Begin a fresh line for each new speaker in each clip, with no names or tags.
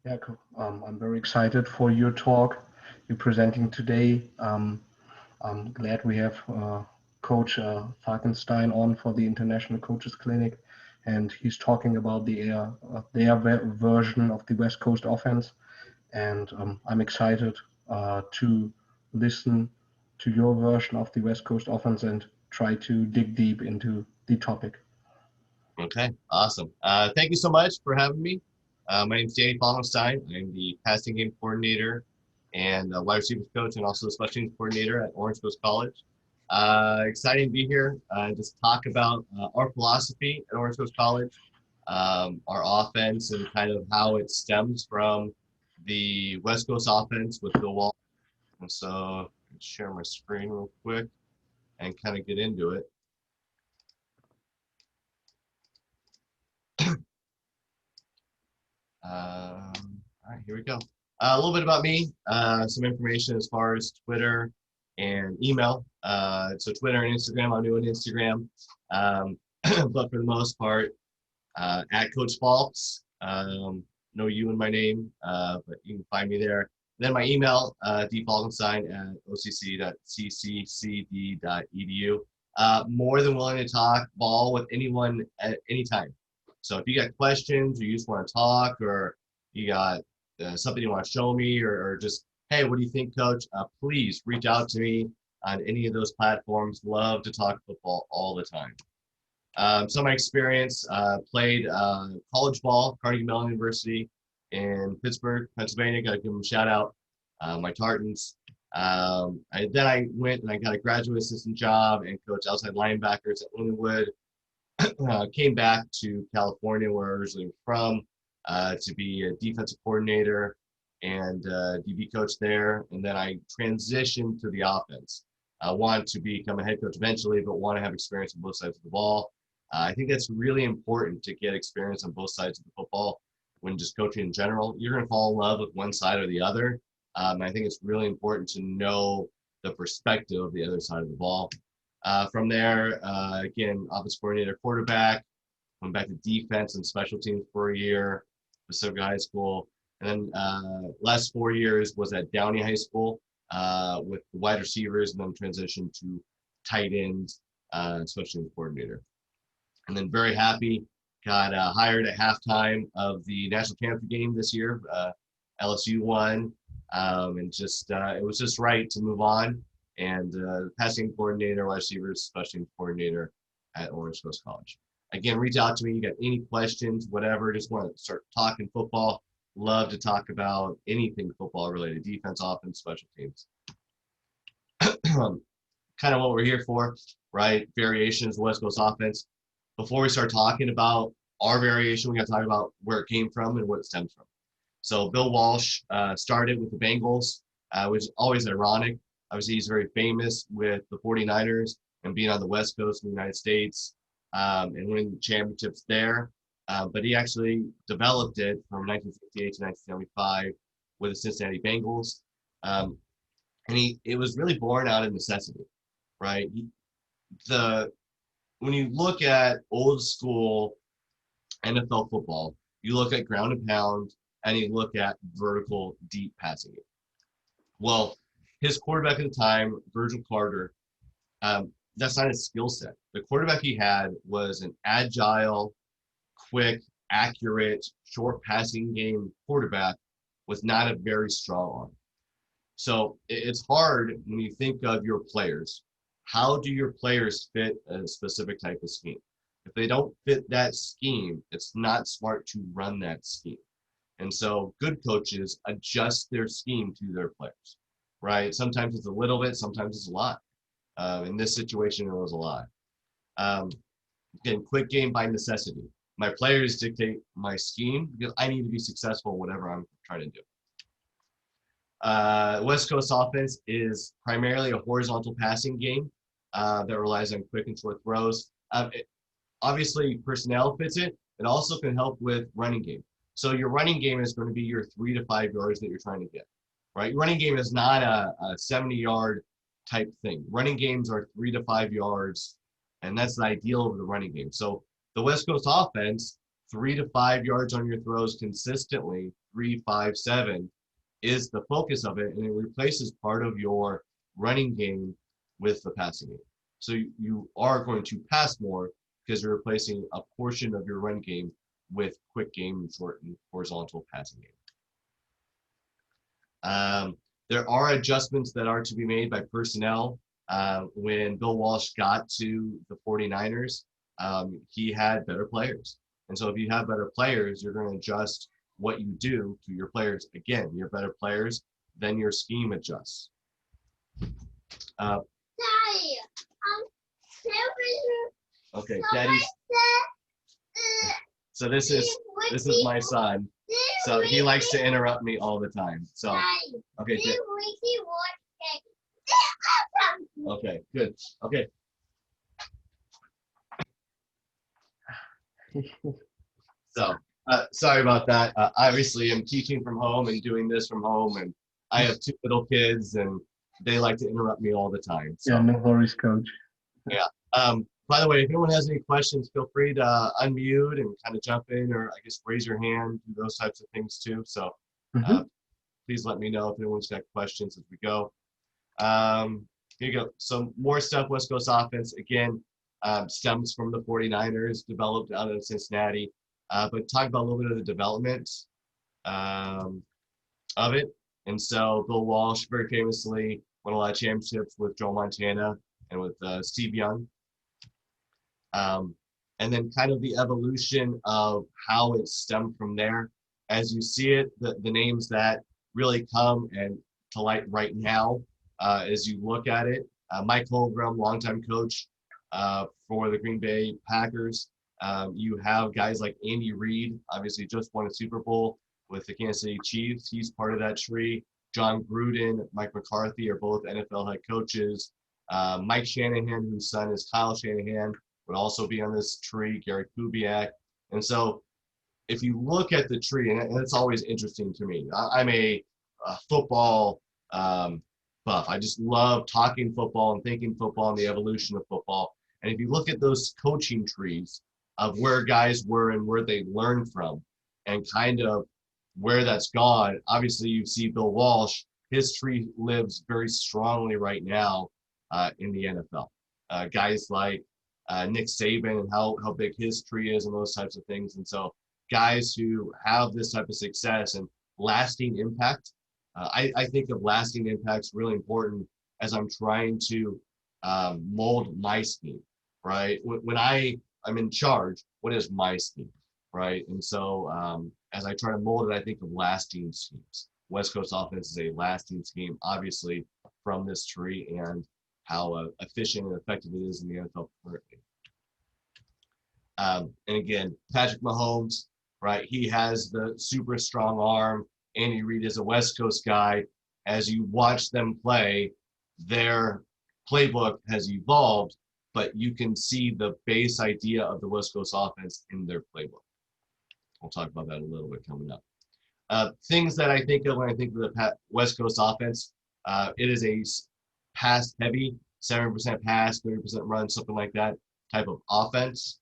Yeah, cool. I'm very excited for your talk you're presenting today. I'm glad we have Coach Falkenstein on for the International Coaches Clinic, and he's talking about their version of the West Coast offense. And I'm excited to listen to your version of the West Coast offense and try to dig deep into the topic.
Okay, awesome. Thank you so much for having me. My name is Danny Falkenstein. I'm the passing game coordinator and wide receivers coach, and also the special teams coordinator at Orange Coast College. Excited to be here. Just talk about our philosophy at Orange Coast College, our offense, and kind of how it stems from the West Coast offense with Bill Wall. And so, share my screen real quick and kind of get into it. All right, here we go. A little bit about me, some information as far as Twitter and email. So Twitter and Instagram, I'm doing Instagram, but for the most part, at Coach Falks. No you in my name, but you can find me there. And then my email, dfalkenstein at occ.cccd.edu. More than willing to talk ball with anyone at any time. So if you got questions or you just want to talk or you got something you want to show me or just, hey, what do you think, coach? Please reach out to me on any of those platforms. Love to talk football all the time. Some of my experience, played college ball, Carnegie Mellon University in Pittsburgh, Pennsylvania. Got to give them a shout out, my Tartans. Then I went and I got a graduate assistant job and coached outside linebackers at Lindenwood. Came back to California, where I was originally from, to be a defensive coordinator and DB coach there. And then I transitioned to the offense. I want to become a head coach eventually, but want to have experience on both sides of the ball. I think that's really important to get experience on both sides of the football when just coaching in general. You're going to fall in love with one side or the other. I think it's really important to know the perspective of the other side of the ball. From there, again, offense coordinator, quarterback, went back to defense and special teams for a year, Pacific High School. And then last 4 years was at Downey High School with the wide receivers, and then transitioned to tight end, special teams coordinator. And then very happy, got hired at halftime of the national championship game this year. LSU won, and just it was just right to move on. And passing coordinator, wide receivers, special teams coordinator at Orange Coast College. Again, reach out to me. You got any questions, whatever, just want to start talking football. Love to talk about anything football related, defense, offense, special teams. Kind of what we're here for, right? Variations, West Coast offense. Before we start talking about our variation, we got to talk about where it came from and what it stems from. So Bill Walsh started with the Bengals, which is always ironic. Obviously, he's very famous with the 49ers and being on the West Coast of the United States, and winning championships there. But he actually developed it from 1968 to 1975 with the Cincinnati Bengals. And it was really born out of necessity, right? When you look at old school NFL football, you look at ground and pound and you look at vertical deep passing game. Well, his quarterback at the time, Virgil Carter, that's not his skill set. The quarterback he had was an agile, quick, accurate, short passing game quarterback with not a very strong arm. So it's hard when you think of your players. How do your players fit a specific type of scheme? If they don't fit that scheme, it's not smart to run that scheme. And so good coaches adjust their scheme to their players, right? Sometimes it's a little bit, sometimes it's a lot. In this situation, it was a lot. Um, Again, quick game by necessity. My players dictate my scheme because I need to be successful in whatever I'm trying to do. West Coast offense is primarily a horizontal passing game that relies on quick and short throws. Obviously, personnel fits it. It also can help with running game. So your running game is going to be your 3 to 5 yards that you're trying to get, right? Your running game is not a 70-yard type thing. Running games are 3 to 5 yards, and that's the ideal of the running game. So the West Coast offense 3 to 5 yards on your throws consistently, 3, 5, 7, is the focus of it, and it replaces part of your running game with the passing game. So you are going to pass more because you're replacing a portion of your run game with quick game, short and horizontal passing game. There are adjustments that are to be made by personnel. When Bill Walsh got to the 49ers, he had better players. And so if you have better players, you're going to adjust what you do to your players. Again, you're better players, then your scheme adjusts. Okay, Daddy's. So this is my son. So he likes to interrupt me all the time. So okay, good. Okay, good. Okay. So sorry about that. Obviously, I'm teaching from home and doing this from home, and I have 2 little kids, and they like to interrupt me all the time. So.
Yeah, no worries, Coach.
Yeah. By the way, if anyone has any questions, feel free to unmute and kind of jump in, or I guess raise your hand, do those types of things too. So please let me know if anyone's got questions as we go. Here you go. So more stuff, West Coast offense, again, stems from the 49ers, developed out of Cincinnati. But talk about a little bit of the development of it. And so Bill Walsh very famously won a lot of championships with Joe Montana and with Steve Young. And then kind of the evolution of how it stemmed from there. As you see it, the names that really come and to light right now as you look at it, Mike Holmgren, longtime coach for the Green Bay Packers. You have guys like Andy Reid, obviously just won a Super Bowl with the Kansas City Chiefs. He's part of that tree. John Gruden, Mike McCarthy are both NFL head coaches. Mike Shanahan, whose son is Kyle Shanahan, would also be on this tree, Gary Kubiak. And so if you look at the tree, and it's always interesting to me, I'm a football buff. I just love talking football and thinking football and the evolution of football. And if you look at those coaching trees of where guys were and where they learned from and kind of where that's gone, obviously you see Bill Walsh, his tree lives very strongly right now in the NFL. Guys like Nick Saban and how big his tree is and those types of things. And so guys who have this type of success and lasting impact, I think of lasting impacts really important as I'm trying to mold my scheme, right? When I'm in charge, what is my scheme, right? And so as I try to mold it, I think of lasting schemes. West Coast offense is a lasting scheme, obviously, from this tree and how efficient and effective it is in the NFL currently. And again, Patrick Mahomes, right? He has the super strong arm. Andy Reid is a West Coast guy. As you watch them play, their playbook has evolved, but you can see the base idea of the West Coast offense in their playbook. We'll talk about that a little bit coming up. Things that I think of when I think of the West Coast offense, it is a pass-heavy, 7% pass, 30% run, something like that type of offense.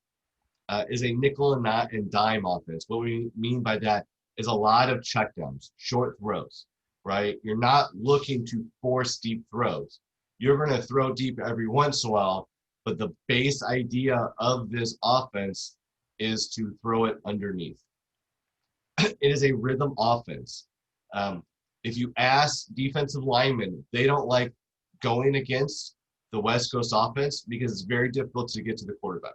Is a nickel and dime offense. What we mean by that is a lot of checkdowns, short throws, right? You're not looking to force deep throws. You're going to throw deep every once in a while, but the base idea of this offense is to throw it underneath. It is a rhythm offense. If you ask defensive linemen, they don't like going against the West Coast offense because it's very difficult to get to the quarterback.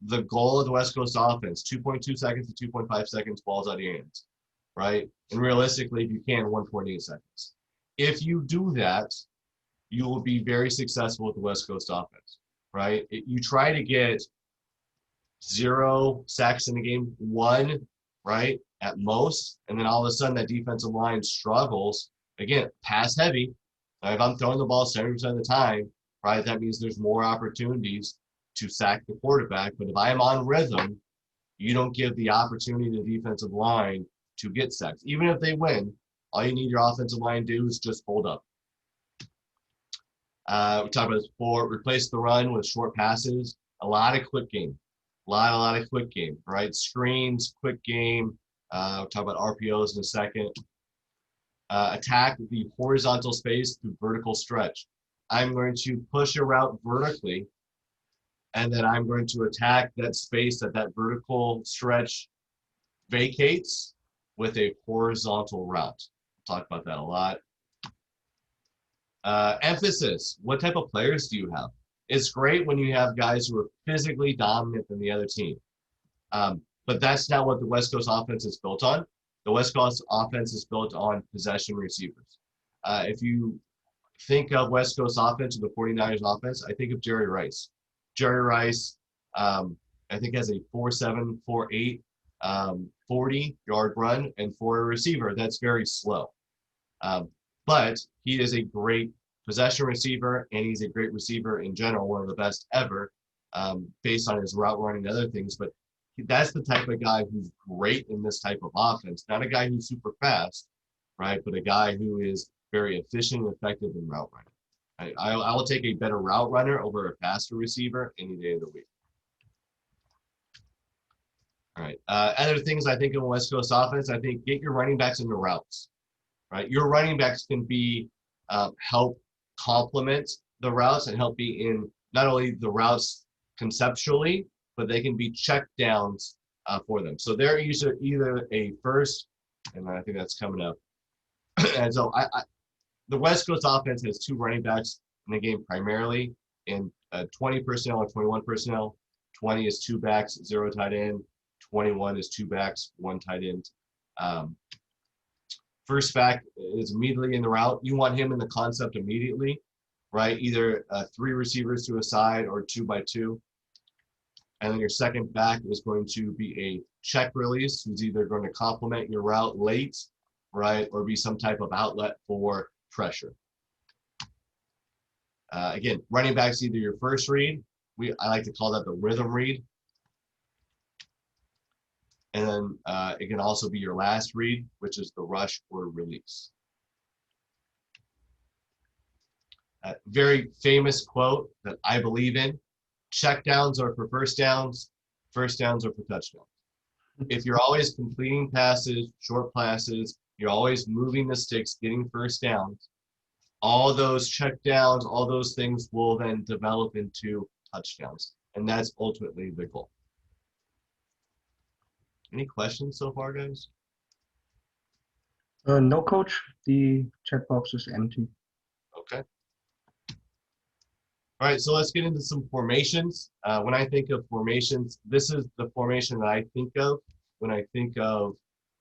The goal of the West Coast offense, 2.2 seconds to 2.5 seconds, balls out of your hands, right? And realistically, if you can, 1.8 seconds. If you do that, you will be very successful with the West Coast offense, right? You try to get 0 sacks in the game, 1, right, at most, and then all of a sudden that defensive line struggles. Again, pass heavy. If I'm throwing the ball 70% of the time, right, that means there's more opportunities to sack the quarterback. But if I'm on rhythm, you don't give the opportunity to the defensive line to get sacks. Even if they win, all you need your offensive line to do is just hold up. We talked about this before, replace the run with short passes, a lot of quick game. A lot of quick game, right? Screens, quick game. We'll talk about RPOs in a second. Attack the horizontal space through vertical stretch. I'm going to push a route vertically, and then I'm going to attack that space that that vertical stretch vacates with a horizontal route. We'll talk about that a lot. Emphasis. What type of players do you have? It's great when you have guys who are physically dominant than the other team. But that's not what the West Coast offense is built on. The West Coast offense is built on possession receivers. If you think of West Coast offense or the 49ers offense, I think of Jerry Rice. Jerry Rice, I think, has a 4.7, 4.8, 40-yard run, and for a receiver, that's very slow. But he is a great possession receiver, and he's a great receiver in general, one of the best ever, based on his route running and other things. But that's the type of guy who's great in this type of offense. Not a guy who's super fast, right? But a guy who is very efficient and effective in route running. I will take a better route runner over a faster receiver any day of the week. All right. Other things I think in West Coast offense, I think get your running backs into routes, right? Your running backs can be help complement the routes and help be in not only the routes conceptually, but they can be check downs for them. So they're either a first, and I think that's coming up. And so the West Coast offense has two running backs in the game primarily in 20 personnel or 21 personnel. 20 is two backs, 0 tight end. 21 is two backs, 1 tight end. First back is immediately in the route. You want him in the concept immediately, right? Either 3 receivers to a side or 2 by 2. And then your second back is going to be a check release, who's either going to complement your route late, right, or be some type of outlet for pressure. Again, running back's either your first read. I like to call that the rhythm read. And then it can also be your last read, which is the rush or release. Very famous quote that I believe in: check downs are for first downs are for touchdowns. If you're always completing passes, short passes, you're always moving the sticks, getting first downs, all those check downs, all those things will then develop into touchdowns. And that's ultimately the goal. Any questions so far, guys?
No, coach. The chat box is empty.
Okay. All right, so let's get into some formations. When I think of formations, this is the formation that I think of when I think of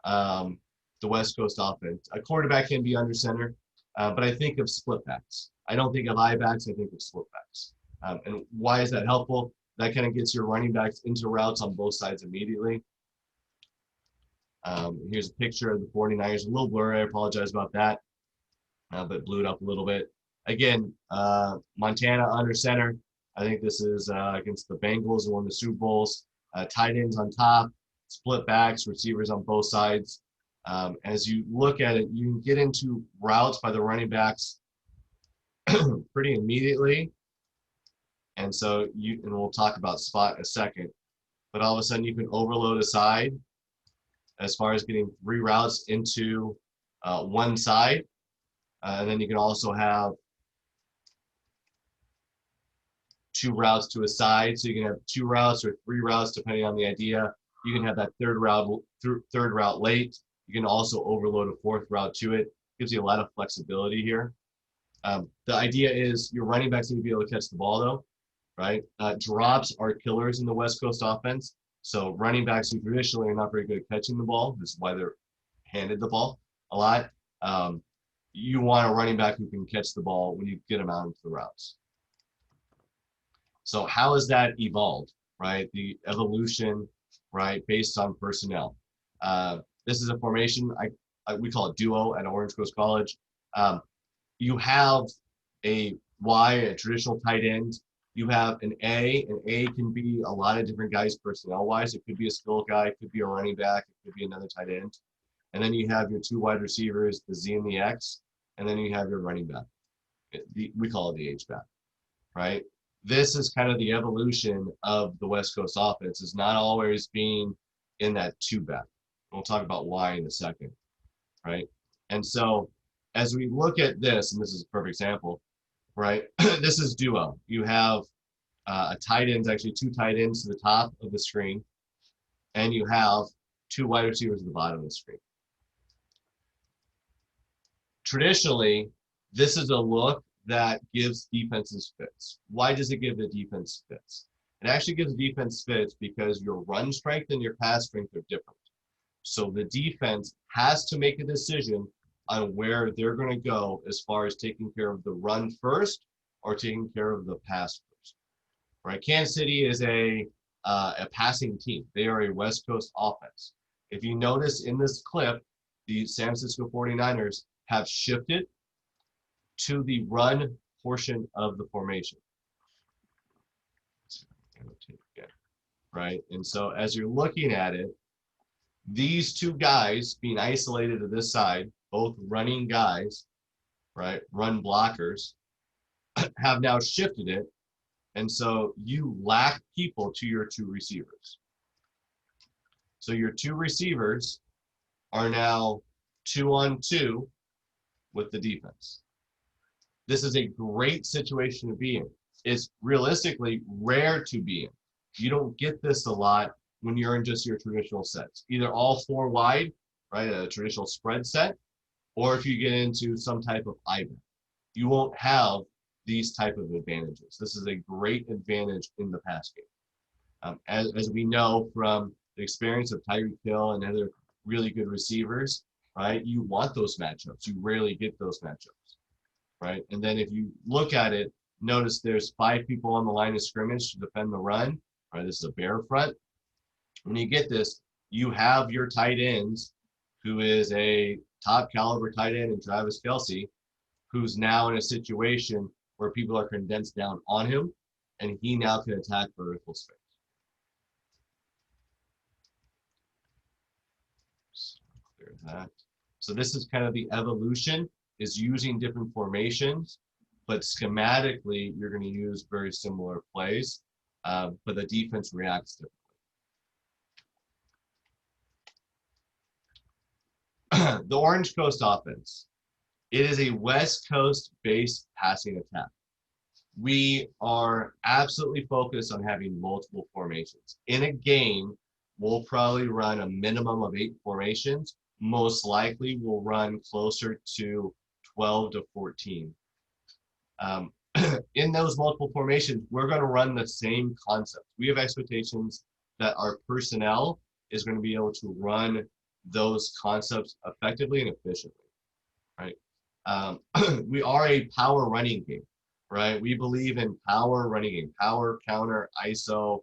the West Coast offense. A quarterback can be under center, but I think of split backs. I don't think of I backs, I think of split backs. And why is that helpful? That kind of gets your running backs into routes on both sides immediately. Here's a picture of the 49ers. A little blurry, I apologize about that, but blew it up a little bit. Again, Montana under center. I think this is against the Bengals who won the Super Bowls. Tight ends on top, split backs, receivers on both sides. As you look at it, you can get into routes by the running backs pretty immediately. And so and we'll talk about spot in a second, but all of a sudden you can overload a side as far as getting 3 routes into one side. And then you can also have 2 routes to a side. So you can have 2 routes or 3 routes, depending on the idea. You can have that third route late. You can also overload a 4th route to it. Gives you a lot of flexibility here. The idea is your running backs need to be able to catch the ball, though, right? Drops are killers in the West Coast offense. So running backs who traditionally are not very good at catching the ball, this is why they're handed the ball a lot. You want a running back who can catch the ball when you get them out into the routes. So how has that evolved, right? The evolution, right, based on personnel. This is a formation, we call it duo at Orange Coast College. You have a Y, a traditional tight end. You have an A. An A can be a lot of different guys personnel-wise. It could be a skill guy, it could be a running back, it could be another tight end. And then you have your 2 wide receivers, the Z and the X, and then you have your running back. We call it the H-back, right? this is kind of the evolution of the West Coast offense, is not always being in that two back. We'll talk about why in a second, right? And so as we look at this, and this is a perfect example, right? This is duo. You have a tight ends, actually two tight ends to the top of the screen, and you have two wide receivers at the bottom of the screen. Traditionally, this is a look that gives defenses fits. Why does it give the defense fits? It actually gives defense fits because your run strength and your pass strength are different. So the defense has to make a decision on where they're going to go as far as taking care of the run first or taking care of the pass first. Right? Kansas City is a passing team. They are a West Coast offense. If you notice in this clip, the San Francisco 49ers have shifted to the run portion of the formation. Right? And so as you're looking at it, these two guys being isolated to this side, both running guys, right, run blockers, have now shifted it. And so you lack people to your two receivers. So your two receivers are now 2-on-2 with the defense. This is a great situation to be in. It's realistically rare to be in. You don't get this a lot when you're in just your traditional sets, either all four wide, right, a traditional spread set, or if you get into some type of I-back. You won't have these type of advantages. This is a great advantage in the pass game. As we know from the experience of Tyreek Hill and other really good receivers, right, you want those matchups. You rarely get those matchups, right? And then if you look at it, notice there's 5 people on the line of scrimmage to defend the run, right? This is a bear front. When you get this, you have your tight ends, who is a top caliber tight end in Travis Kelce, who's now in a situation where people are condensed down on him, and he now can attack vertical space. So clear that. So this is kind of the evolution, is using different formations, but schematically, you're going to use very similar plays, but the defense reacts differently. The Orange Coast offense. It is a West Coast-based passing attack. We are absolutely focused on having multiple formations. In a game, we'll probably run a minimum of 8 formations. Most likely, we'll run closer to 12 to 14. In those multiple formations, we're going to run the same concept. We have expectations that our personnel is going to be able to run those concepts effectively and efficiently, right? We are a power running game, right? We believe in power running game, power, counter, ISO,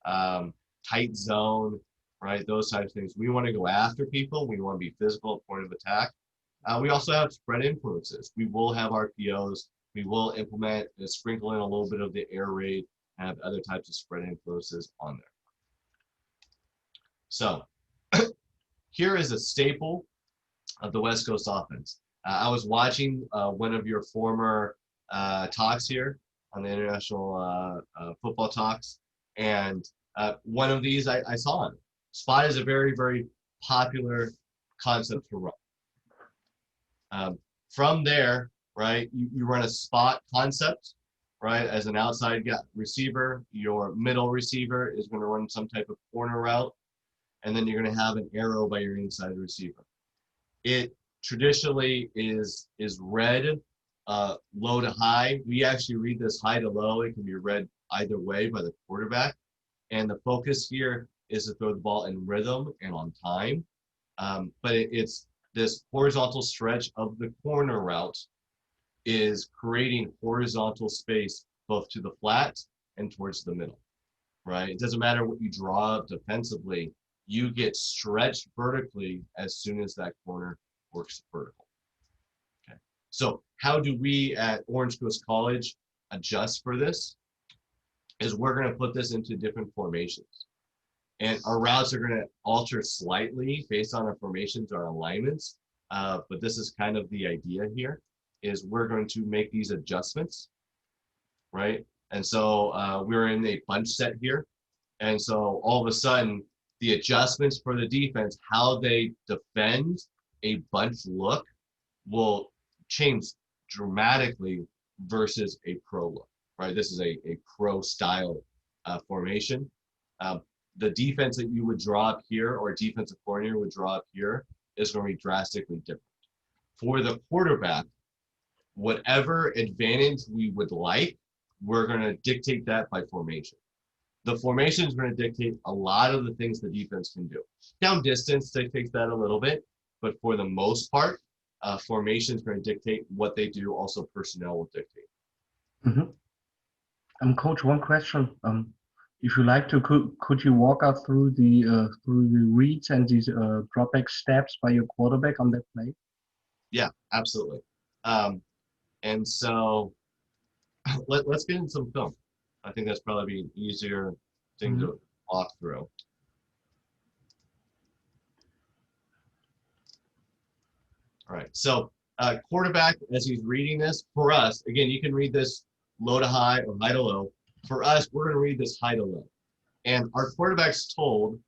tight zone, right? Those types of things. We want to go after people. We want to be physical at point of attack. We also have spread influences. We will have RPOs. We will implement and sprinkle in a little bit of the air raid, and have other types of spread influences on there. So here is a staple of the West Coast offense. I was watching one of your former talks here on the International Football Talks, and one of these I saw on. Spot is a very, very popular concept to run. From there, right, you run a spot concept, right, as an outside receiver. Your middle receiver is going to run some type of corner route, and then you're going to have an arrow by your inside receiver. It traditionally is read low to high. We actually read this high to low. It can be read either way by the quarterback. And the focus here is to throw the ball in rhythm and on time. But it's this horizontal stretch of the corner route is creating horizontal space both to the flat and towards the middle, right? It doesn't matter what you draw up defensively. You get stretched vertically as soon as that corner works vertical. Okay. So how do we at Orange Coast College adjust for this? Is we're going to put this into different formations. And our routes are going to alter slightly based on our formations, our alignments. But this is kind of the idea here, is we're going to make these adjustments, right? And so we're in a bunch set here. And so all of a sudden, the adjustments for the defense, how they defend a bunch look will change dramatically versus a pro look, right? This is a pro style formation. The defense that you would draw up here, or defensive coordinator would draw up here, is going to be drastically different. For the quarterback, whatever advantage we would like, we're going to dictate that by formation. The formation is going to dictate a lot of the things the defense can do. Down distance dictates that a little bit, but for the most part, formation is going to dictate what they do. Also, personnel will dictate.
Mm-hmm. Coach, one question. If you like to, could you walk us through the reads and these drop back steps by your quarterback on that play?
Yeah, absolutely. And so let's get into some film. I think that's probably an easier thing to walk through. All right, so quarterback, as he's reading this, for us, again, you can read this low to high or high to low. For us, we're going to read this high to low. And our quarterback's told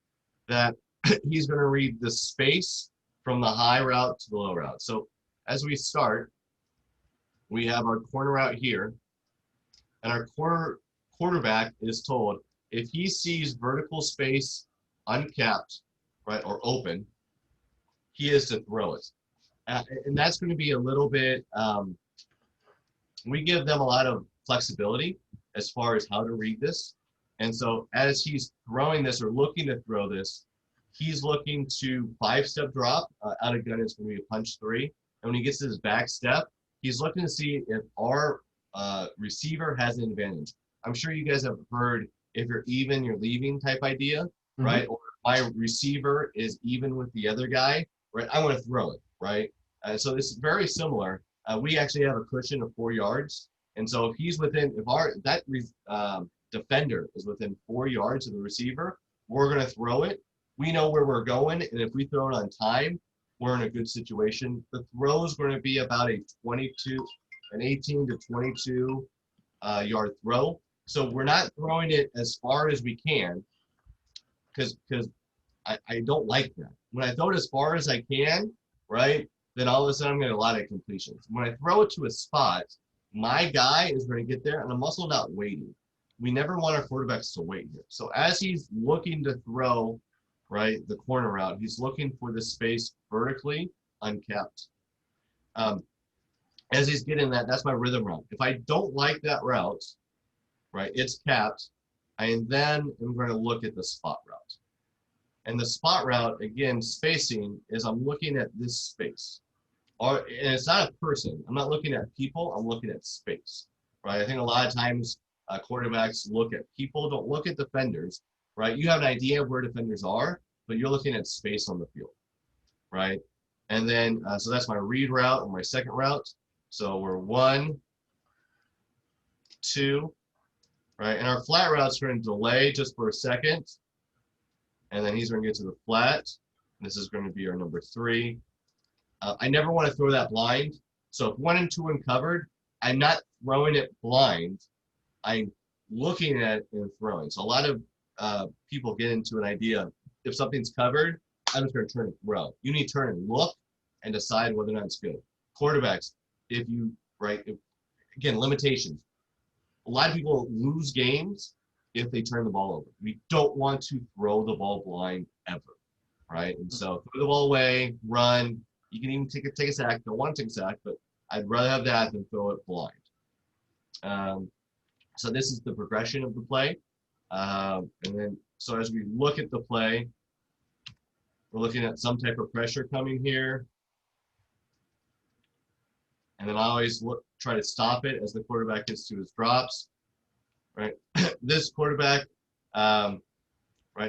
that he's going to read the space from the high route to the low route. So as we start, we have our corner route here, and our quarterback is told if he sees vertical space uncapped, right, or open, he is to throw it. And that's going to be a little bit, we give them a lot of flexibility as far as how to read this. And so as he's throwing this or looking to throw this, he's looking to 5-step drop. Out of gun, it's going to be a punch 3. And when he gets to his back step, he's looking to see if our receiver has an advantage. I'm sure you guys have heard if you're even, you're leaving type idea, right? Or if my receiver is even with the other guy, right? I want to throw it, right? So this is very similar. We actually have a cushion of 4 yards. And so if he's within, if defender is within 4 yards of the receiver, we're going to throw it. We know where we're going. And if we throw it on time, we're in a good situation. The throw is going to be about an 18 to 22 yard throw. So we're not throwing it as far as we can because I don't like that. When I throw it as far as I can, right, then all of a sudden I'm getting a lot of completions. When I throw it to a spot, my guy is going to get there, and I'm also not waiting. We never want our quarterbacks to wait here. So as he's looking to throw, right, the corner route, he's looking for the space vertically uncapped. As he's getting that, that's my rhythm route. If I don't like that route, right, it's capped, I then am going to look at the spot route. And the spot route, again, spacing is I'm looking at this space. And it's not a person. I'm not looking at people. I'm looking at space, right? I think a lot of times quarterbacks look at people, don't look at defenders, right? You have an idea of where defenders are, but you're looking at space on the field, right? And then, so that's my read route or my second route. So we're 1, 2, right? And our flat route's going to delay just for a second. And then he's going to get to the flat. This is going to be our number 3. I never want to throw that blind. So if 1 and 2 uncovered, I'm not throwing it blind. I'm looking at it and throwing. So a lot of people get into an idea, if something's covered, I'm just going to turn and throw. You need to turn and look and decide whether or not it's good. Quarterbacks, if you, right, again, limitations. A lot of people lose games if they turn the ball over. We don't want to throw the ball blind ever, right? And so throw the ball away, run. You can even take a sack. Don't want to take a sack, but I'd rather have that than throw it blind. So this is the progression of the play. And then, so as we look at the play, we're looking at some type of pressure coming here. And then I always try to stop it as the quarterback gets to his drops, right? This quarterback, right,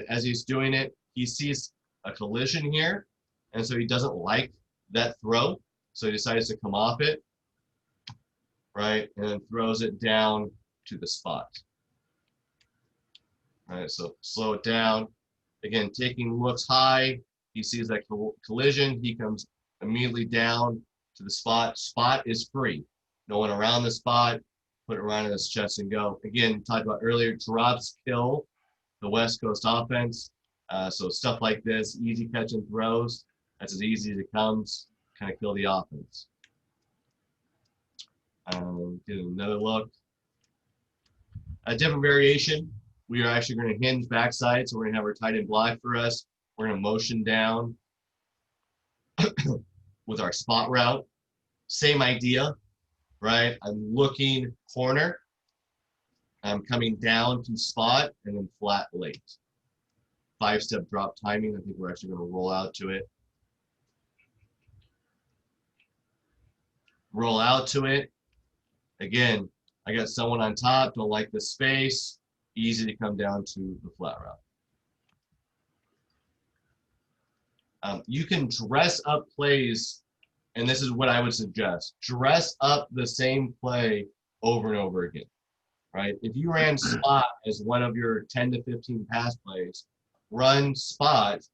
as he's doing it, he sees a collision here. And so he doesn't like that throw. So he decides to come off it, right? And then throws it down to the spot. All right, so slow it down. Again, taking looks high. He sees that collision. He comes immediately down to the spot. Spot is free. No one around the spot. put it right in his chest and go. Again, talked about earlier, drops kill the West Coast offense. So stuff like this, easy catch and throws, that's as easy as it comes, kind of kill the offense. Get another look. A different variation. We are actually going to hinge backside, so we're going to have our tight end block for us. We're going to motion down with our spot route. Same idea, right? I'm looking corner. I'm coming down to spot and then flat late. 5-step drop timing. I think we're actually going to roll out to it. Roll out to it. Again, I got someone on top, don't like the space. Easy to come down to the flat route. You can dress up plays, and this is what I would suggest. Dress up the same play over and over again, right? If you ran spot as one of your 10 to 15 pass plays, run spot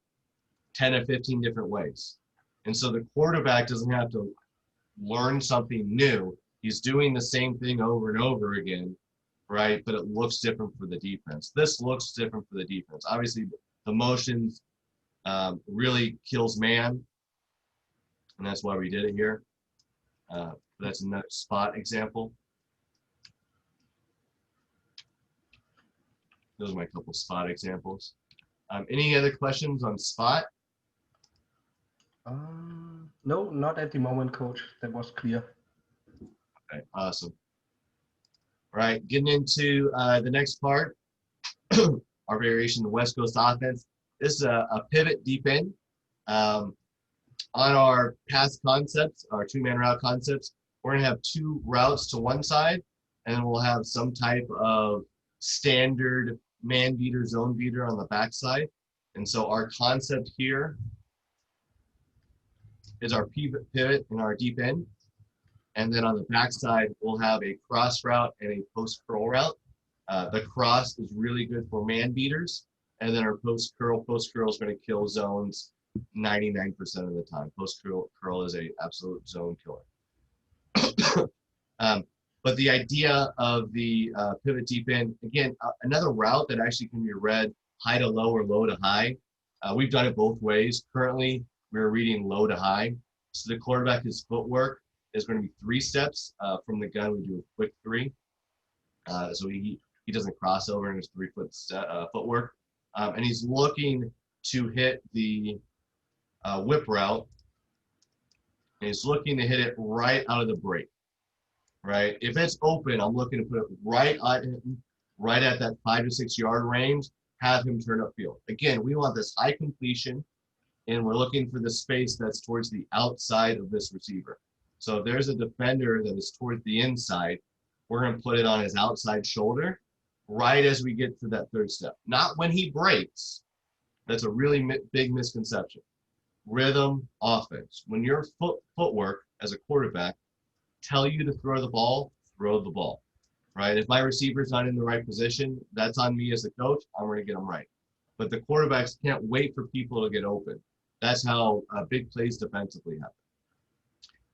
10 to 15 different ways. And so the quarterback doesn't have to learn something new. He's doing the same thing over and over again, right? But it looks different for the defense. This looks different for the defense. Obviously, the motions really kills man, and that's why we did it here. That's another spot example. Those are my couple spot examples. Any other questions on spot?
No, not at the moment, Coach. That was clear.
Okay, awesome. All right, getting into the next part, our variation, the West Coast offense. This is a pivot deep end. On our pass concepts, our two-man route concepts, we're going to have two routes to one side, and then we'll have some type of standard man beater, zone beater on the backside. And so our concept here is our pivot in our deep end. And then on the backside, we'll have a cross route and a post curl route. The cross is really good for man beaters. And then our post curl is going to kill zones 99% of the time. Post curl is a absolute zone killer. But the idea of the pivot deep end, again, another route that actually can be read high to low or low to high. We've done it both ways. Currently, we're reading low to high. So the quarterback, his footwork is going to be 3 steps from the gun. We do a quick 3. So he doesn't cross over in his 3-foot footwork. And he's looking to hit the whip route. And he's looking to hit it right out of the break, right? If it's open, I'm looking to put it right at that 5 to 6 yard range, have him turn upfield. Again, we want this high completion, and we're looking for the space that's towards the outside of this receiver. So if there's a defender that is towards the inside, we're going to put it on his outside shoulder right as we get to that 3rd step. Not when he breaks. That's a really big misconception. Rhythm offense. When your footwork as a quarterback tell you to throw the ball, right? If my receiver's not in the right position, that's on me as a coach. I'm going to get them right. But the quarterbacks can't wait for people to get open. That's how big plays defensively happen.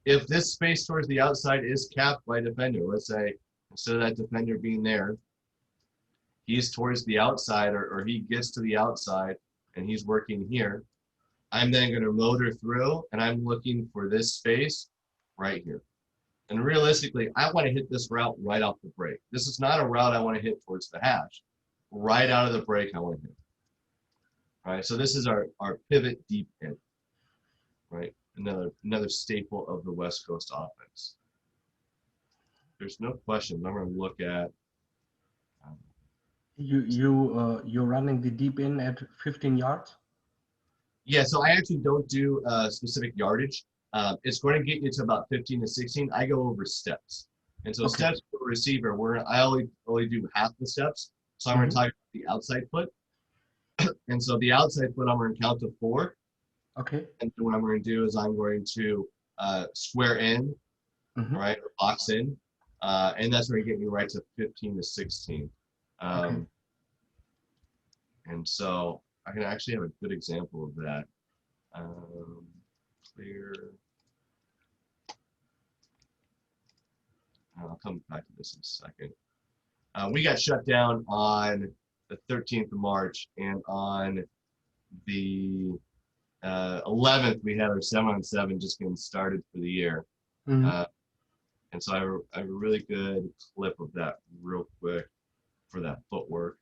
If this space towards the outside is capped by defender, let's say instead of that defender being there, he's towards the outside or he gets to the outside and he's working here, I'm then going to motor through and I'm looking for this space right here. And realistically, I want to hit this route right off the break. This is not a route I want to hit towards the hash. Right out of the break, I want to hit. All right, so this is our pivot deep end, right? Another staple of the West Coast offense. There's no question. I'm going to look at.
You're running the deep in at 15 yards?
Yeah, so I actually don't do specific yardage. It's going to get you to about 15 to 16. I go over steps. And so steps for a receiver, I only do half the steps. So I'm going to talk about the outside foot. And so the outside foot, I'm going to count to 4.
Okay.
And what I'm going to do is I'm going to square in, right, or box in. And that's going to get me right to 15 to 16. Okay. And so I can actually have a good example of that. Clear. come back to this in a second. We got shut down on the 13th of March, and on the 11th, we had our 7-on-7 just getting started for the year.
Mhm.
And so I have a really good clip of that real quick for that footwork.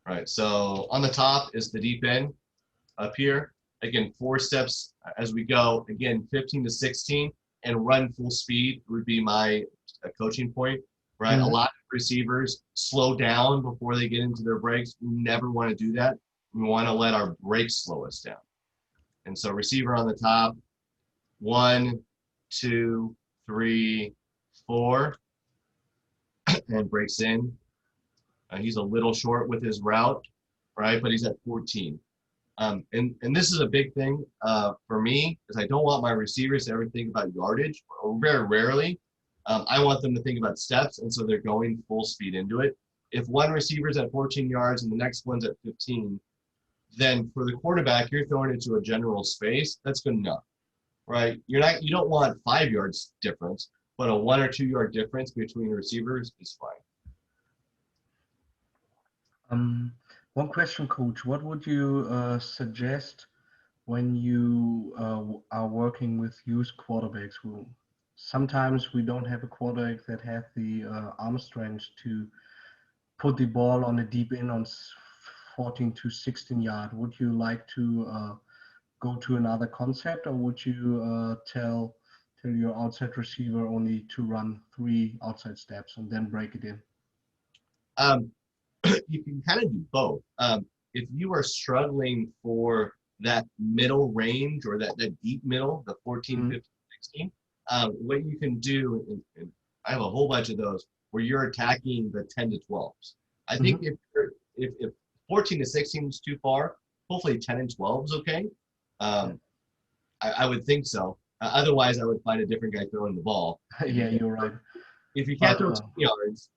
Right, so on the top is the deep end up here. Again, 4 steps as we go. Again, 15 to 16, and run full speed would be my coaching point, right? A
Mhm.
lot of receivers slow down before they get into their breaks. We never want to do that. We want to let our breaks slow us down. And so receiver on the top, 1, 2, 3, 4, and breaks in. He's a little short with his route, right? But he's at 14. And this is a big thing for me, is I don't want my receivers to ever think about yardage, or very rarely. I want them to think about steps, and so they're going full speed into it. If one receiver's at 14 yards and the next one's at 15, then for the quarterback, you're throwing into a general space. That's good enough, right? You don't want 5 yards difference, but a 1 or 2 yard difference between receivers is fine.
One question, Coach. What would you suggest when you are working with youth quarterbacks? Who sometimes we don't have a quarterback that has the arm strength to put the ball on a deep end on 14 to 16 yard. Would you like to go to another concept, or would you tell your outside receiver only to run 3 outside steps and then break it in?
Um, you can kind of do both. If you are struggling for that middle range, or that deep middle, the 14,
Mhm.
15, 16, what you can do, and I have a whole bunch of those, where you're attacking the 10 to 12s. I think
Mhm.
if 14 to 16 is too far, hopefully 10 and 12 is okay.
Yeah.
I would think so. Otherwise, I would find a different guy throwing the ball. If you
Yeah,
can't
you're right.
if you can't
But
throw 10 yards,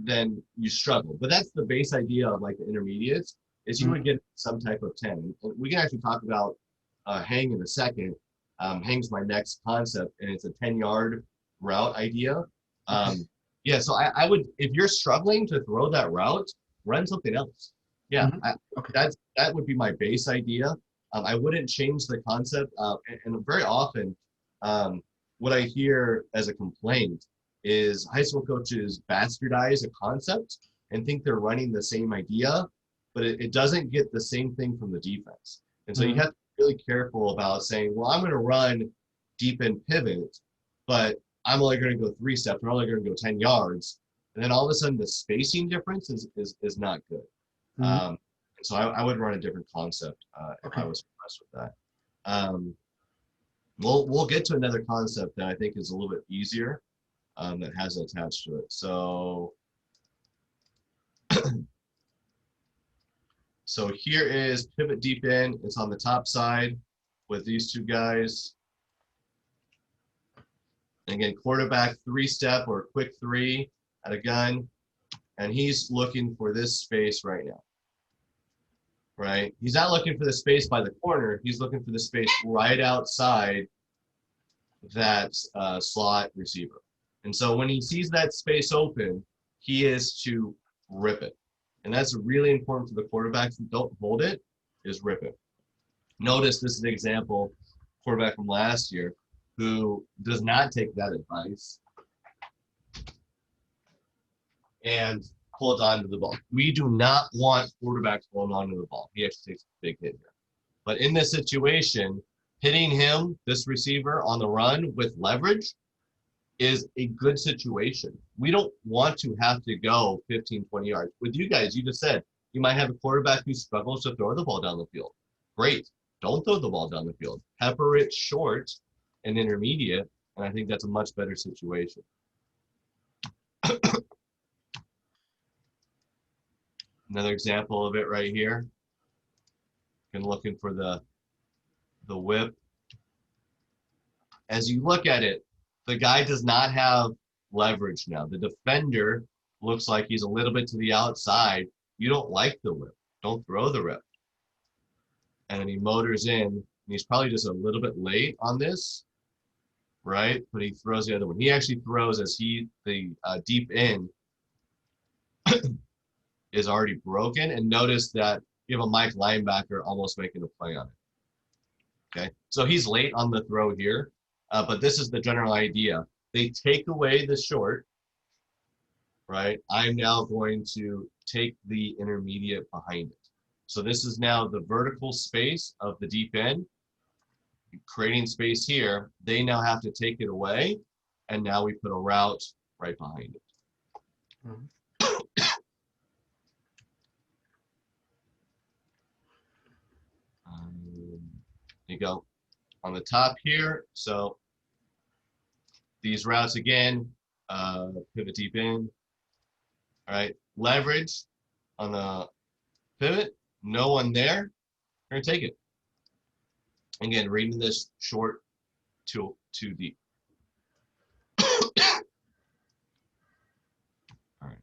then you struggle. But that's the base idea of like the intermediates, is you would
mhm.
get some type of 10. And we can actually talk about hang in a second. Hang's my next concept, and it's a 10-yard route idea.
Okay.
Yeah, so I would, if you're struggling to throw that route, run something else. Yeah,
Mhm. Okay.
that would be my base idea. I wouldn't change the concept. And very often, what I hear as a complaint is high school coaches bastardize a concept and think they're running the same idea, but it doesn't get the same thing from the defense. And so you
Mhm.
have to be really careful about saying, well, I'm going to run deep in pivot, but I'm only going to go 3 steps. I'm only going to go 10 yards. And then all of a sudden the spacing difference is not good.
Mhm.
Um, and so I would run a different concept if I
Okay.
was impressed with that. Um, we'll get to another concept that I think is a little bit easier, that has attached to it. So here is pivot deep in. It's on the top side with these 2 guys. And again, quarterback 3-step or quick 3 at a gun, and he's looking for this space right now. Right? He's not looking for the space by the corner. He's looking for the space right outside that slot receiver. And so when he sees that space open, he is to rip it. And that's really important for the quarterbacks who don't hold it, is rip it. Notice this is an example, quarterback from last year, who does not take that advice and hold on to the ball. We do not want quarterbacks holding on to the ball. He actually takes a big hit here. But in this situation, hitting him, this receiver, on the run with leverage is a good situation. We don't want to have to go 15, 20 yards. With you guys, you just said you might have a quarterback who struggles to throw the ball down the field. Great. Don't throw the ball down the field. Pepper it short and intermediate, and I think that's a much better situation. Another example of it right here. And looking for the whip. As you look at it, the guy does not have leverage now. The defender looks like he's a little bit to the outside, you don't like the whip. Don't throw the rip. And then he motors in, and he's probably just a little bit late on this, right? But he throws the other one. He actually throws as the deep in is already broken. And notice that you have a Mike linebacker almost making a play on it. Okay, so he's late on the throw here, but this is the general idea. They take away the short, right? I'm now going to take the intermediate behind it. So this is now the vertical space of the deep end, creating space here. They now have to take it away, and now we put a route right behind it.
Mhm.
You go on the top here. So these routes again, pivot deep in. All right, leverage on the pivot. No one there. We're gonna take it. Again, reading this short too deep. All right.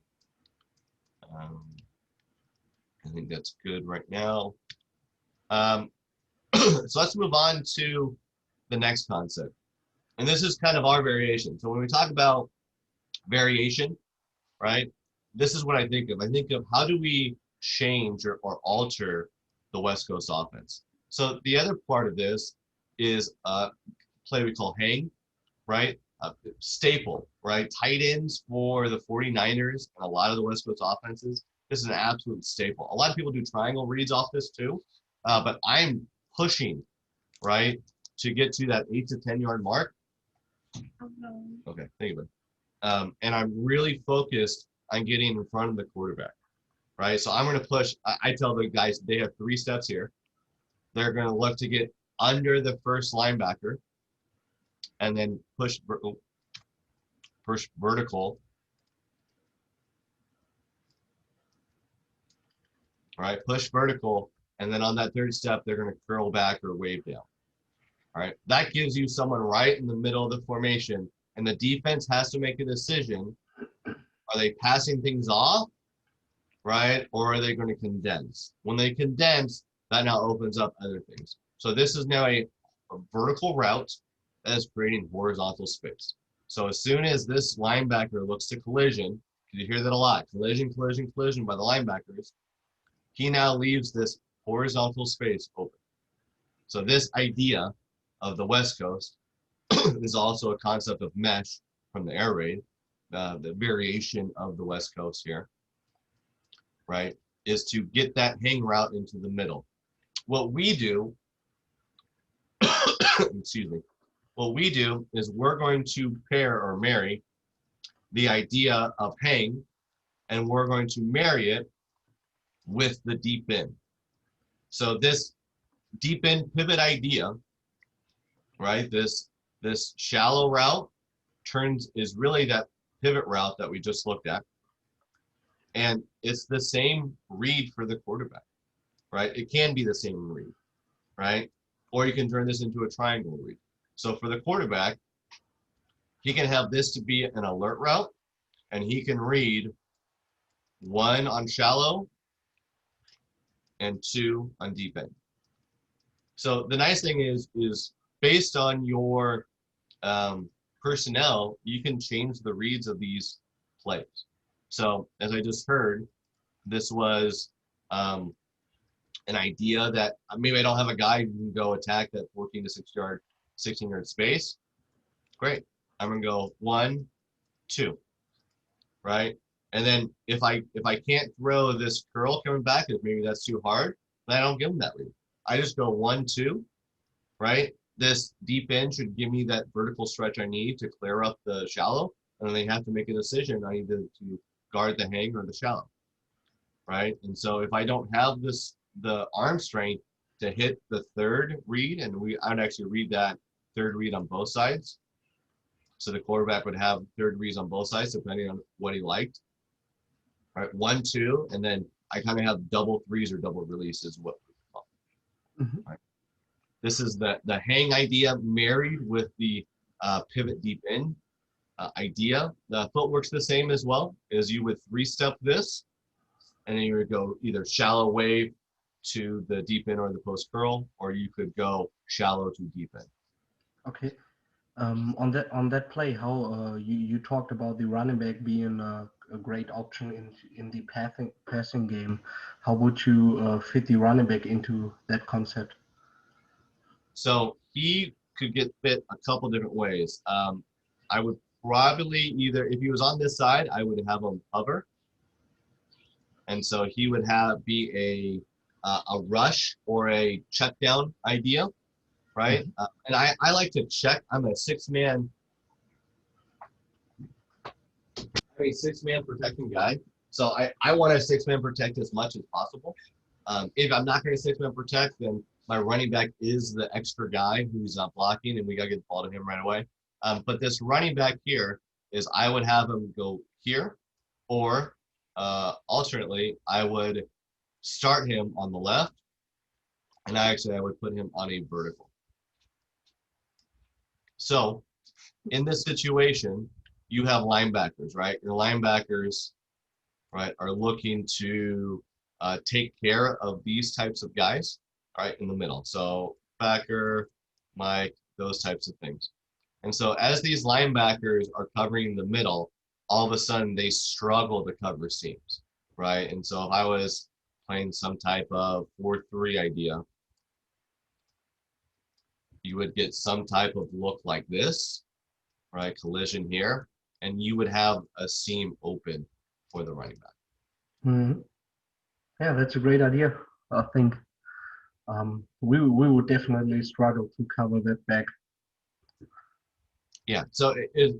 I think that's good right now. So let's move on to the next concept. And this is kind of our variation. So when we talk about variation, right, this is what I think of. I think of how do we change or alter the West Coast offense. So the other part of this is a play we call hang, right? Staple, right? Tight ends for the 49ers and a lot of the West Coast offenses. This is an absolute staple. A lot of people do triangle reads off this too, but I'm pushing, right, to get to that 8 to 10 yard mark. Okay, thank you, bud. And I'm really focused on getting in front of the quarterback, right? So I'm going to push. I tell the guys they have 3 steps here. They're going to look to get under the first linebacker and then push vertical. All right, push vertical. And then on that 3rd step, they're going to curl back or wave down. All right, that gives you someone right in the middle of the formation. And the defense has to make a decision. Are they passing things off, right? Or are they going to condense? When they condense, that now opens up other things. So this is now a vertical route that is creating horizontal space. So as soon as this linebacker looks to collision, you hear that a lot, collision, collision, collision by the linebackers, he now leaves this horizontal space open. So this idea of the West Coast is also a concept of mesh from the air raid, the variation of the West Coast here, right, is to get that hang route into the middle. What we do, excuse me, what we do is we're going to pair or marry the idea of hang, and we're going to marry it with the deep end. So this deep end pivot idea, right, this shallow route is really that pivot route that we just looked at. And it's the same read for the quarterback, right? It can be the same read, right? Or you can turn this into a triangle read. So for the quarterback, he can have this to be an alert route, and he can read 1 on shallow and 2 on deep end. So the nice thing is based on your personnel, you can change the reads of these plays. So as I just heard, this was an idea that maybe I don't have a guy who can go attack that 14 to 16 yard space. Great. I'm gonna go 1, 2, right? And then if I can't throw this curl coming back, if maybe that's too hard, then I don't give him that read. I just go 1, 2, right? This deep end should give me that vertical stretch I need to clear up the shallow, and then they have to make a decision. I need to guard the hang or the shallow, right? And so if I don't have the arm strength to hit the 3rd read, and I would actually read that 3rd read on both sides. So the quarterback would have 3rd reads on both sides, depending on what he liked. All right, 1, 2, and then I kind of have double 3s or double releases, what we call.
Mhm.
Right. This is the hang idea married with the pivot deep in. idea. The footwork's the same as well, is you would three-step this, and then you would go either shallow wave to the deep end or the post curl, or you could go shallow to deep end.
Okay. On that play, how you talked about the running back being a great option in the passing game. How would you fit the running back into that concept?
So he could get fit a couple different ways. I would probably either, if he was on this side, I would have him hover, and so he would be a rush or a check down idea, right?
Mm-hmm.
And I like to check. I'm a six-man protecting guy. So I want to six-man protect as much as possible. If I'm not going to six-man protect, then my running back is the extra guy who's not blocking, and we got to get the ball to him right away. But this running back here is I would have him go here, or alternately, I would start him on the left, and I would put him on a vertical. So in this situation, you have linebackers, right? Your linebackers, right, are looking to take care of these types of guys, right, in the middle. So backer, Mike, those types of things. And so as these linebackers are covering the middle, all of a sudden they struggle to cover seams, right? And so if I was playing some type of 4-3 idea, you would get some type of look like this, right? Collision here, and you would have a seam open for the running back.
Mm-hmm. Yeah, that's a great idea. I think we would definitely struggle to cover that back.
Yeah, so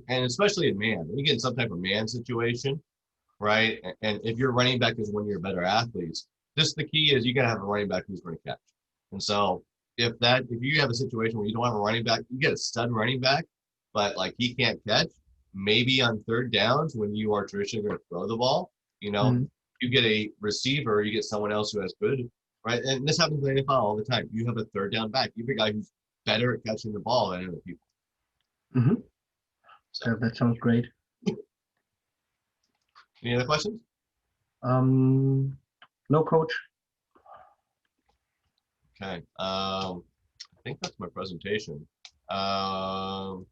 and especially in man, you get in some type of man situation, right? And if your running back is one of your better athletes, just the key is you got to have a running back who's going to catch. And so if you have a situation where you don't have a running back, you get a stud running back, but like he can't catch, maybe on third downs when you are traditionally going to throw the ball,
Mm-hmm.
you get a receiver, you get someone else who has good, right? And this happens in the NFL all the time. You have a third down back. You have a guy who's better at catching the ball than other people.
Mm-hmm.
So
Yeah, that sounds great.
any other questions?
No, coach.
Okay. I think that's my presentation. Um,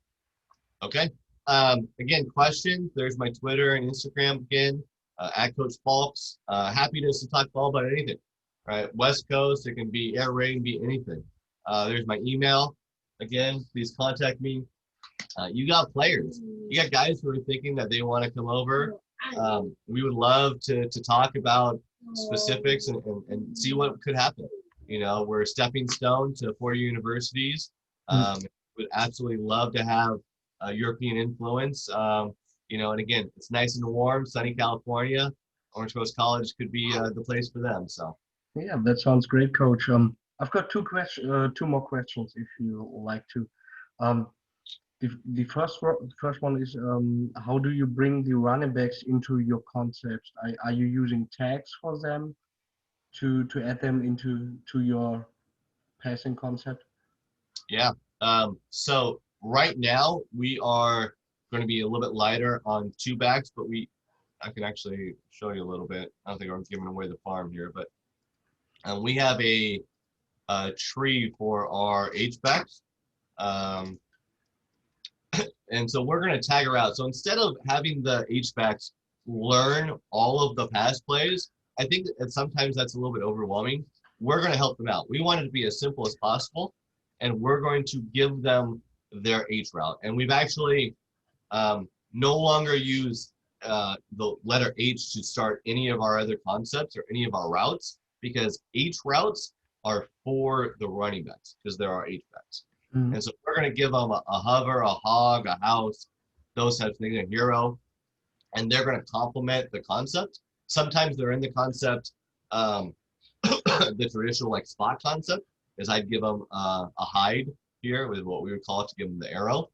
okay. Again, questions. There's my Twitter and Instagram again, at Coach Falks. Happy to talk ball about anything. Right. West Coast, it can be air raid, be anything. There's my email. Again, please contact me. You got players. You got guys who are thinking that they want to come over. We would love to talk about specifics and see what could happen. We're a stepping stone to 4 universities. Would absolutely love to have European influence. And again, it's nice and warm, sunny California. Orange Coast College could be the place for them. So.
Yeah, that sounds great, coach. I've got two more questions if you like to. Um, the first one is how do you bring the running backs into your concepts? Are you using tags for them to add them into your passing concept?
Yeah. So right now we are going to be a little bit lighter on two backs, but I can actually show you a little bit. I don't think I'm giving away the farm here, but we have a tree for our H backs. And so we're going to tag her out. So instead of having the H-backs learn all of the pass plays, I think that sometimes that's a little bit overwhelming. We're going to help them out. We want it to be as simple as possible, and we're going to give them their H route. And we've actually no longer used the letter H to start any of our other concepts or any of our routes, because H routes are for the running backs because there are H-backs.
Mm-hmm.
And so we're going to give them a hover, a hog, a house, those types of things, a hero, and they're going to complement the concept. Sometimes they're in the concept, the traditional like spot concept, is I'd give them a hide here with what we would call it to give them the arrow,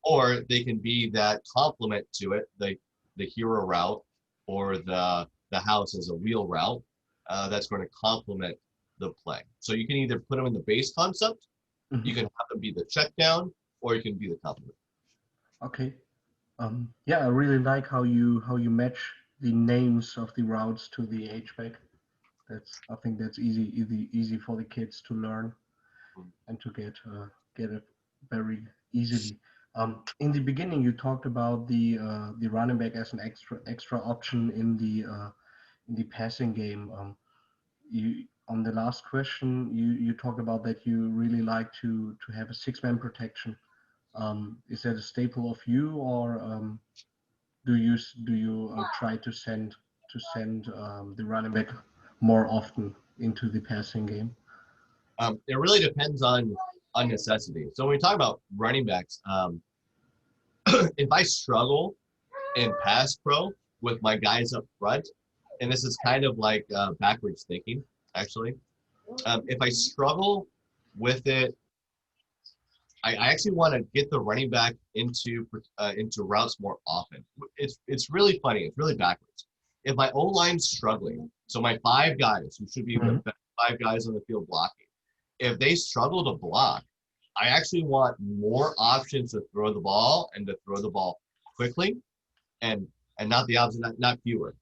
or they can be that complement to it, the hero route or the house as a wheel route that's going to complement the play. So you can either put them in the base concept. You can have them be the check down, or you can be the complement.
Okay. Yeah, I really like how you match the names of the routes to the H-back. I think that's easy for the kids to learn and to get it very easily. In the beginning, you talked about the running back as an extra option in the passing game. You on the last question, you talked about that you really like to have a six-man protection. Is that a staple of you, or do you try to send the running back more often into the passing game?
It really depends on necessity. So when we talk about running backs, if I struggle in pass pro with my guys up front, and this is kind of like backwards thinking, actually. If I struggle with it, I actually want to get the running back into routes more often. It's really funny. It's really backwards. If my O line's struggling, so my five guys who should be the
Hmm.
best five guys on the field blocking, if they struggle to block, I actually want more options to throw the ball and to throw the ball quickly, and and not the opposite, not fewer.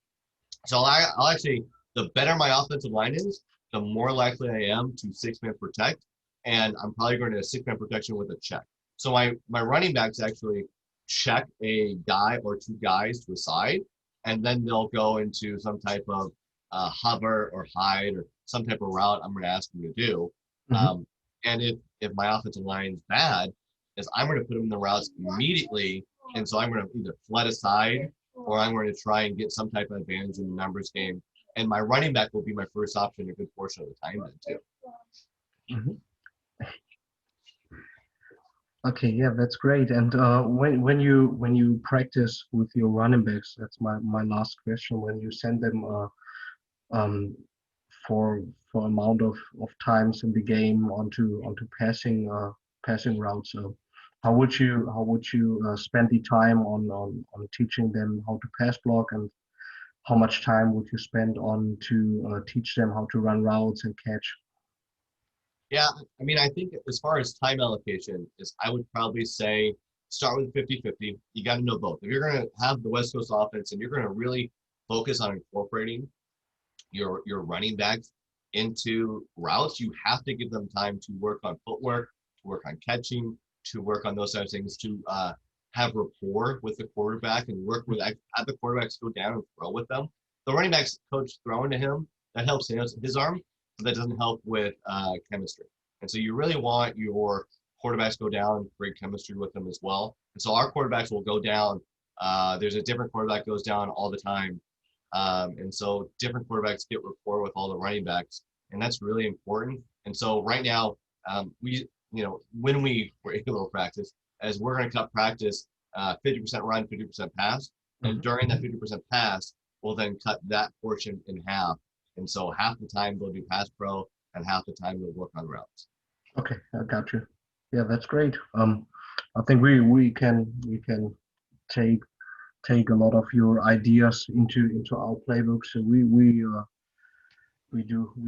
So I'll actually, the better my offensive line is, the more likely I am to six-man protect, and I'm probably going to six-man protection with a check. So my running backs actually check a guy or two guys to a side, and then they'll go into some type of hover or hide or some type of route I'm going to ask them to do.
Hmm.
Um, and if my offensive line is bad, is I'm going to put them in the routes immediately, and so I'm going to either flood aside or I'm going to try and get some type of advantage in the numbers game. And my running back will be my first option a good portion of the time then too.
Hmm. Okay, yeah, that's great. And when you practice with your running backs, that's my last question. When you send them um, for amount of times in the game onto passing routes, how would you spend the time on teaching them how to pass block, and how much time would you spend on to teach them how to run routes and catch?
Yeah, I mean, I think as far as time allocation is, I would probably say start with 50-50. You got to know both. If you're going to have the West Coast offense and you're going to really focus on incorporating your running backs into routes, you have to give them time to work on footwork, to work on catching, to work on those types of things, to have rapport with the quarterback and work with have the quarterbacks go down and throw with them. The running backs coach throwing to him, that helps his arm, but that doesn't help with chemistry. And so you really want your quarterbacks go down, great chemistry with them as well. And so our quarterbacks will go down. There's a different quarterback goes down all the time, and so different quarterbacks get rapport with all the running backs, and that's really important. And so right now, when we were able to practice, as we're going to cut practice 50% run, 50% pass, and
Mhm.
during that 50% pass, we'll then cut that portion in half. And so half the time they'll do pass pro, and half the time they'll work on routes.
Okay, I got you. Yeah, that's great. I think we can take take a lot of your ideas into our playbook. So we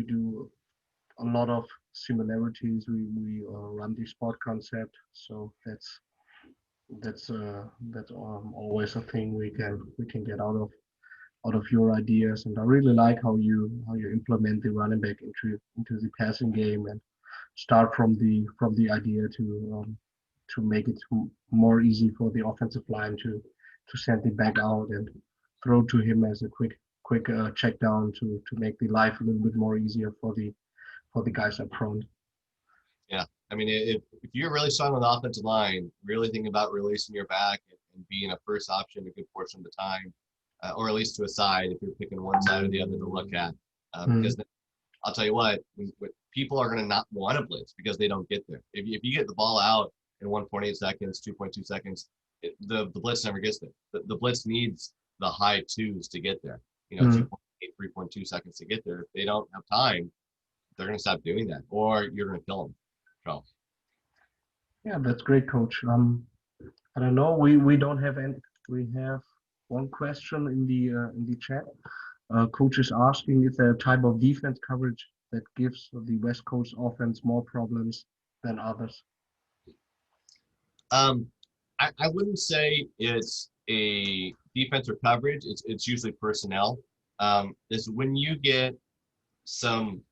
do a lot of similarities. We run the sport concept, so that's always a thing we can get out of your ideas. And I really like how you implement the running back into the passing game, and start from the idea to make it more easy for the offensive line to send it back out and throw to him as a quick check down to make the life a little bit more easier for the guys up front.
Yeah. I mean, if you're really strong on the offensive line, really thinking about releasing your back and being a first option a good portion of the time, or at least to a side if you're picking one side or the other to look at.
Mm,
Because I'll tell you what, people are going to not want to blitz because they don't get there. If you get the ball out in 1.8 seconds, 2.2 seconds, the blitz never gets there. The blitz needs the high twos to get there.
mm.
2.8, 3.2 seconds to get there. If they don't have time, they're going to stop doing that, or you're going to kill them. So,
Yeah, that's great, coach. I don't know. We don't have any. We have one question in the chat. Coach is asking, is there a type of defense coverage that gives the West Coast offense more problems than others?
um, I wouldn't say it's a defense or coverage, it's usually personnel. Is when you get some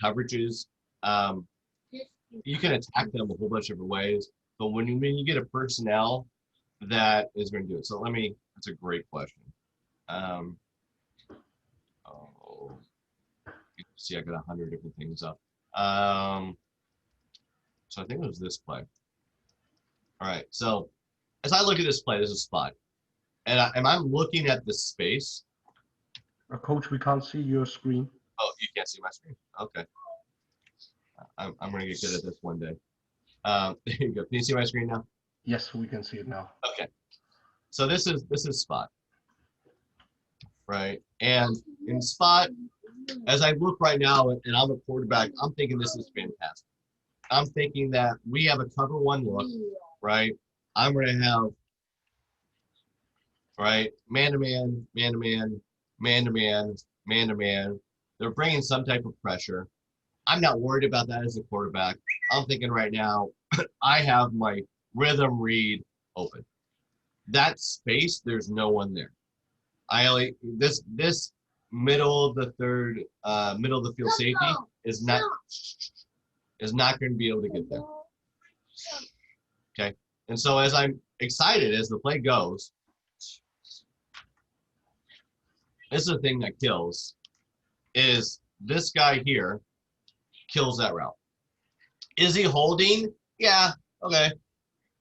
coverages, um, you can attack them a whole bunch of different ways. But when you get a personnel that is going to do it. So that's a great question. Oh, you can see I got 100 different things up. So I think it was this play. All right. So as I look at this play, there's a spot, and I'm looking at the space.
Coach, we can't see your screen.
Oh, you can't see my screen. Okay. I'm going to get good at this one day. There you go. Can you see my screen now?
Yes, we can see it now.
Okay. So this is spot, right? And in spot, as I look right now, and I'm a quarterback, I'm thinking this is fantastic. I'm thinking that we have a cover one look, right? I'm going to have, right, man to man, man to man, man to man, man to man. They're bringing some type of pressure. I'm not worried about that as a quarterback. I'm thinking right now, I have my rhythm read open. That space, there's no one there. This middle of the third, middle of the field safety is not going to be able to get there. Okay, and so as I'm excited as the play goes, this is the thing that kills. Is this guy here kills that route? Is he holding? Yeah. Okay.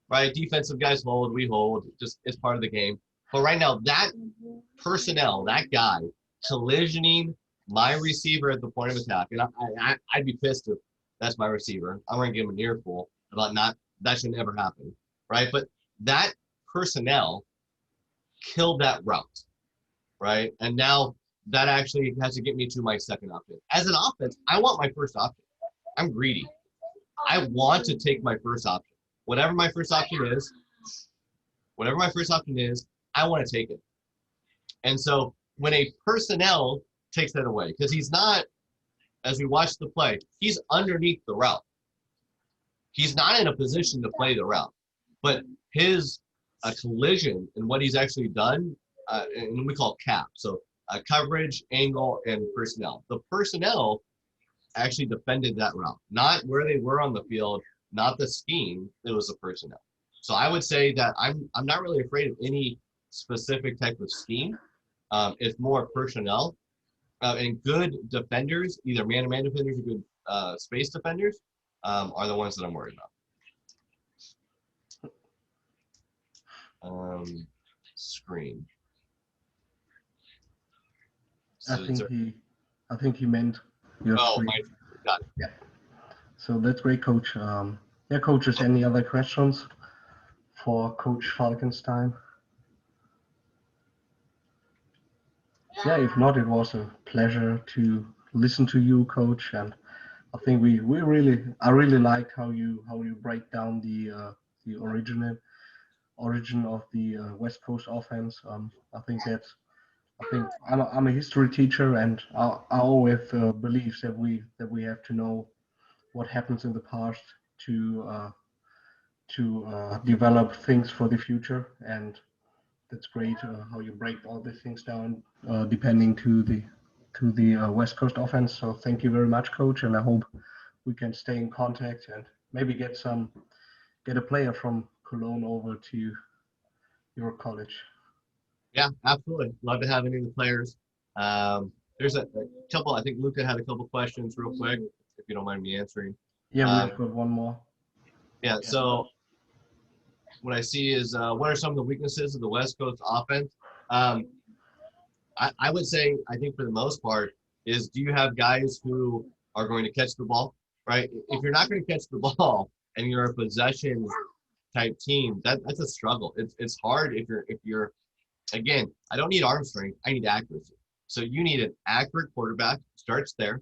Right. Defensive guys hold. We hold. Just it's part of the game. But right now, that personnel, that guy collisioning my receiver at the point of attack, and I'd be pissed if that's my receiver. I'm going to give him an earful about that should never happen, right? But that personnel killed that route, right? And now that actually has to get me to my second option. As an offense, I want my first option. I'm greedy. I want to take my first option. Whatever my first option is, I want to take it. And so when a personnel takes that away, because he's not, as we watch the play, he's underneath the route. He's not in a position to play the route. But his collision and what he's actually done, and we call it cap. So coverage, angle, and personnel. The personnel actually defended that route, not where they were on the field, not the scheme. It was the personnel. So I would say that I'm not really afraid of any specific type of scheme. It's more personnel and good defenders, either man-to-man defenders or good space defenders, are the ones that I'm worried about. Screen.
I think he meant your screen.
Got it.
Yeah. So that's great, Coach. Yeah, coaches, any other questions for Coach Falkenstein? Yeah, if not, it was a pleasure to listen to you, Coach, and I think I really liked how you break down the origin of the West Coast offense. I think I'm a history teacher, and I always believe that we have to know what happens in the past to develop things for the future, and that's great how you break all these things down depending to the West Coast offense. So thank you very much, Coach, and I hope we can stay in contact and maybe get a player from Cologne over to your college.
Yeah, absolutely. Love to have any of the players. There's a couple. I think Luca had a couple questions real quick, if you don't mind me answering.
Yeah, we've got one more.
Yeah. So what I see is what are some of the weaknesses of the West Coast offense? I would say, I think for the most part, is do you have guys who are going to catch the ball, right? If you're not going to catch the ball and you're a possession type team, that's a struggle. It's hard if you're again, I don't need arm strength, I need accuracy. So you need an accurate quarterback, starts there.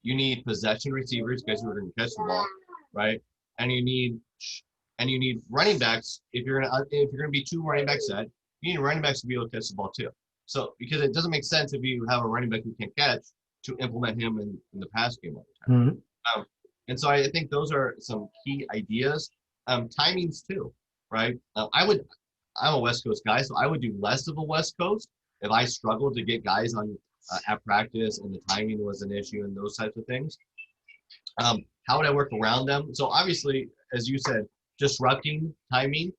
You need possession receivers, guys who are going to catch the ball, right? And you need running backs. If you're gonna be two running back set, you need running backs to be able to catch the ball too. So because it doesn't make sense if you have a running back who can't catch to implement him in the pass game all the time. Mm-hmm. And so I think those are some key ideas. Timings too, right? I'm a West Coast guy, so I would do less of a West Coast if I struggled to get guys on at practice and the timing was an issue and those types of things. How would I work around them? So obviously, as you said, disrupting timing,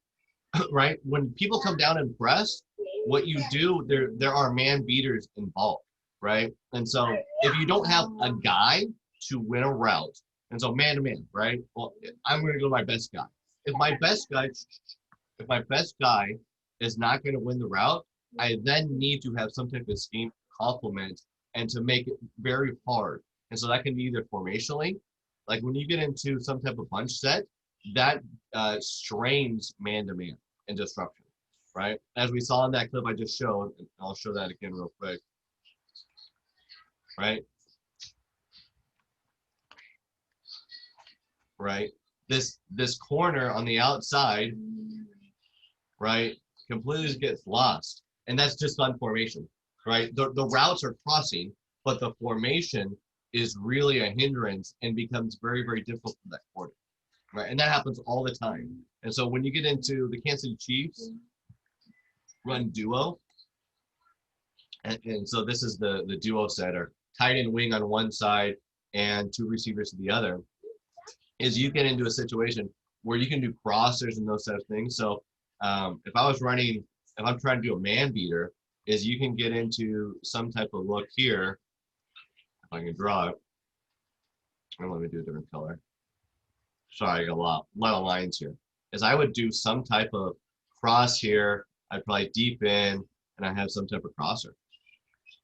right? When people come down and press, what you do, there are man beaters involved, right? And so if you don't have a guy to win a route, and so man to man, right? Well, I'm going to go to my best guy. If my best guy is not going to win the route, I then need to have some type of scheme complement and to make it very hard. And so that can be either formationally, like when you get into some type of bunch set, that strains man to man and disruption, right? As we saw in that clip I just showed, and I'll show that again real quick, right? Right? This corner on the outside, right, completely gets lost. And that's just on formation, right? The routes are crossing, but the formation is really a hindrance and becomes very, very difficult for that corner, right? And that happens all the time. And so when you get into the Kansas City Chiefs run duo, and so this is the duo set, or tight end wing on one side and two receivers to the other, is you get into a situation where you can do crossers and those types of things. So if I'm trying to do a man beater, is you can get into some type of look here. If I can draw it, and let me do a different color. Sorry, I got a lot of lines here. Is I would do some type of cross here. I'd probably deep in, and I have some type of crosser.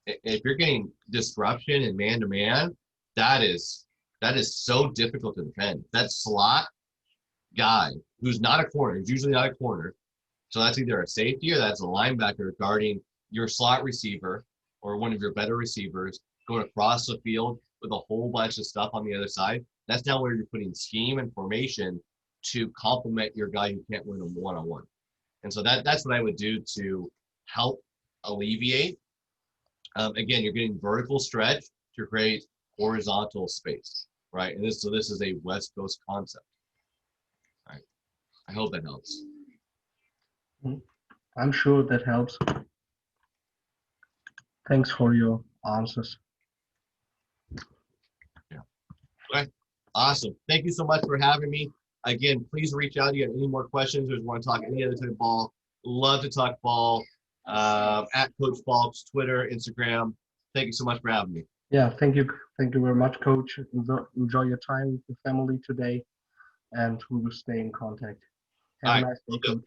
If you're getting disruption and man to man, that is so difficult to defend. That slot guy who's not a corner, who's usually not a corner. So that's either a safety or that's a linebacker guarding your slot receiver or one of your better receivers going across the field with a whole bunch of stuff on the other side. That's now where you're putting scheme and formation to complement your guy who can't win a one-on-one. And so that's what I would do to help alleviate. Again, you're getting vertical stretch to create horizontal space, right? And so this is a West Coast concept. All right. I hope that helps.
I'm sure that helps. Thanks for your answers.
Yeah. Okay. Awesome. Thank you so much for having me. Again, please reach out if you have any more questions or want to talk any other type of ball. Love to talk ball. At Coach Falks, Twitter, Instagram. Thank you so much for having me.
Yeah, thank you very much, Coach. Enjoy your time with your family today, and we will stay in contact. Have a nice day, Coach.